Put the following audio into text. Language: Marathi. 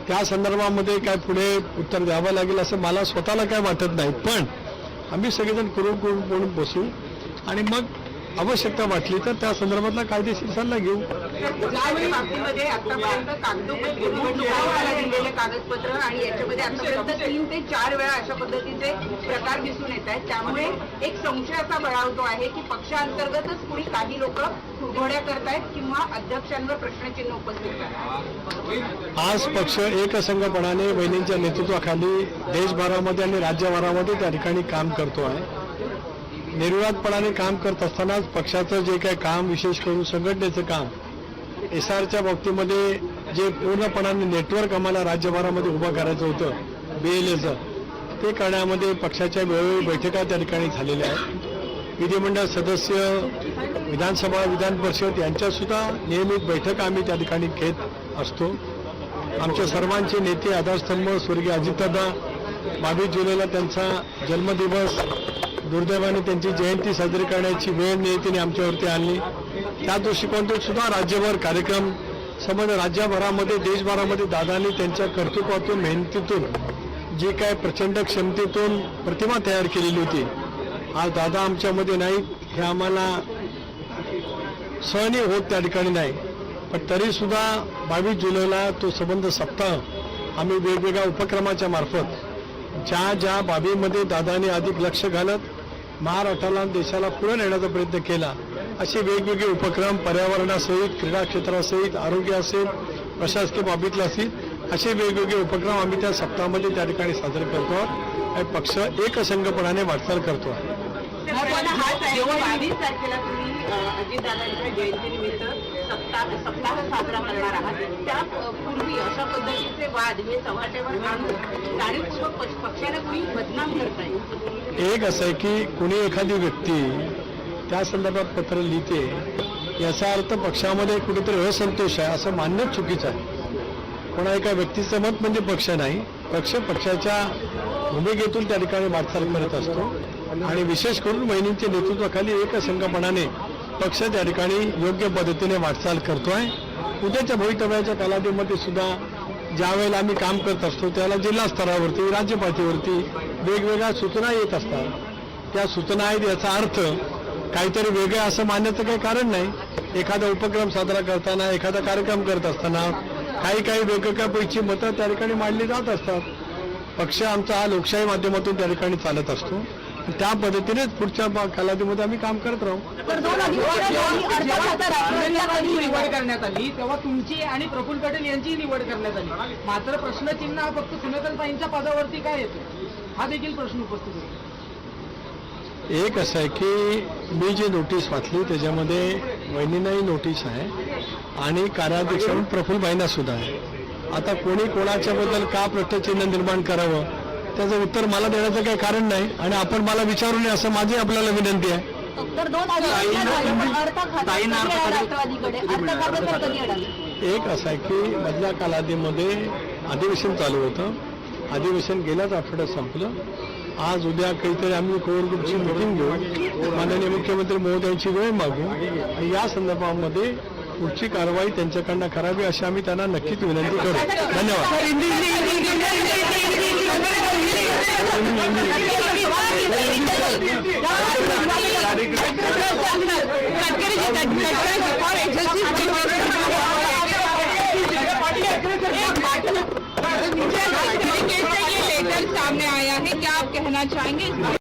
त्या संदर्भामध्ये काय पुढे उत्तर द्यावं लागेल असं मला स्वतःला काय वाटत नाही, पण आम्ही सगळेजण करून बसू आणि मग आवश्यकता वाटली तर त्या संदर्भातला कायदेशीर सल्ला घेऊ. ज्यावेळी बाबतीमध्ये आतापर्यंत दिलेले कागदपत्र आणि याच्यामध्ये आतापर्यंत 3 ते 4 वेळा अशा पद्धतीचे प्रकार दिसून येत आहेत, त्यामुळे एक संशय असा बळावतो आहे की पक्षांतर्गतच कुणी काही लोक घोड्या करतायत किंवा अध्यक्षांवर प्रश्नचिन्ह उपस्थित करतात. आज पक्ष एकसंघपणाने वहिनींच्या नेतृत्वाखाली देशभरामध्ये आणि राज्यभरामध्ये त्या ठिकाणी काम करतो आहे. निर्विवादपणाने काम करत असतानाच पक्षाचं जे काही काम, विशेष करून संघटनेचं काम, SRच्या बाबतीमध्ये जे पूर्णपणाने नेटवर्क आम्हाला राज्यभरामध्ये उभं करायचं होतं BLAचं, ते करण्यामध्ये पक्षाच्या वेळोवेळी बैठका त्या ठिकाणी झालेल्या आहेत. विधिमंडळ सदस्य, विधानसभा, विधान परिषद यांच्यासुद्धा नियमित बैठका आम्ही त्या ठिकाणी घेत असतो. आमच्या सर्वांचे नेते आधारस्तंभ स्वर्गीय अजितदादा, 22 जुलैला त्यांचा जन्मदिवस, दुर्दैवाने त्यांची जयंती साजरी करण्याची वेळ नियतीने आमच्यावरती आणली. त्या दृष्टिकोनातून सुद्धा राज्यभर कार्यक्रम, समज राज्यभरामध्ये देशभरामध्ये दादांनी त्यांच्या कर्तृत्वातून, मेहनतीतून, जी काय प्रचंड क्षमतेतून प्रतिमा तयार केलेली होती, आज दादा आमच्यामध्ये नाहीत हे आम्हाला सहनीय होत त्या ठिकाणी नाही. पण तरीसुद्धा 22 जुलैला तो संबंध सप्ताह आम्ही वेगवेगळ्या उपक्रमाच्या मार्फत ज्या बाबीमध्ये दादांनी अधिक लक्ष घालत महाराष्ट्राला, देशाला पुढे नेण्याचा प्रयत्न केला, असे वेगवेगळे उपक्रम पर्यावरणासहित, क्रीडा क्षेत्रासहित, आरोग्य असेल, प्रशासकीय बाबीतले असतील, असे वेगवेगळे उपक्रम आम्ही त्या सप्ताहामध्ये त्या ठिकाणी साजरे करतो आहोत. पक्ष एकसंघपणाने वाटचाल करतो आहे. जेव्हा 22 तारखेला तुम्ही अजितदादांच्या जयंतीनिमित्त सप्ताह साजरा करणार आहात, त्यापूर्वी अशा पद्धतीचे वाद हे चव्हाट्यावर आणून जाणीवपूर्वक पक्षाला कुणी बदनाम करत आहे. एक असं आहे की कुणी एखादी व्यक्ती त्या संदर्भात पत्र लिहिते, याचा अर्थ पक्षामध्ये कुठेतरी असंतोष आहे असं मानणं चुकीचं आहे. कोणा एका व्यक्तीचं मत म्हणजे पक्ष नाही, पक्ष पक्षाच्या भूमिकेतून त्या ठिकाणी वाटचाल करत असतो आणि विशेष करून वहिनींच्या नेतृत्वाखाली एकसंघपणाने पक्ष त्या ठिकाणी योग्य पद्धतीने वाटचाल करतोय. उद्याच्या भवितव्याच्या कालावधीमध्ये सुद्धा ज्या वेळेला आम्ही काम करत असतो त्याला जिल्हा स्तरावरती, राज्य पातळीवरती वेगवेगळ्या सूचना येत असतात. त्या सूचना आहेत याचा अर्थ काहीतरी वेगळं असं मानण्याचं काही कारण नाही. एखादा उपक्रम साजरा करताना, एखादा कार्यक्रम करत असताना काही वेगवेगळ्या पैकी मतं त्या ठिकाणी मांडली जात असतात. पक्ष आमचा हा लोकशाही माध्यमातून त्या ठिकाणी चालत असतो. त्या पद्धतीनेच पुढच्या कालावधीमध्ये आम्ही काम करत राहू. निवड करण्यात आली तेव्हा तुमची आणि प्रफुल्ल पटेल यांची निवड करण्यात आली, मात्र प्रश्नचिन्ह हा फक्त सुनेत्राताईंच्या पदावरती काय येतो हा देखील प्रश्न उपस्थित होतो. एक असं आहे की मी जी नोटीस वाचली त्याच्यामध्ये वहिनींनाही नोटीस आहे आणि कार्याध्यक्ष प्रफुल्लबाईंना सुद्धा आहे. आता कोणी कोणाच्याबद्दल का प्रश्नचिन्ह निर्माण करावं त्याचं उत्तर मला देण्याचं काही कारण नाही आणि आपण मला विचारू नये असं माझी आपल्याला विनंती आहे. एक असं आहे की मधल्या कालावधीमध्ये अधिवेशन चालू होतं, अधिवेशन गेल्याच आठवड्यात संपलं. आज उद्या काहीतरी आम्ही कोर ग्रुपची मिटिंग घेऊ, माननीय मुख्यमंत्री महोदयांची वेळ मागू आणि या संदर्भामध्ये पुढची कारवाई त्यांच्याकडनं करावी अशी आम्ही त्यांना नक्कीच विनंती करू. धन्यवाद. लेटर सामने आया है, क्या आप कहना चाहेंगे?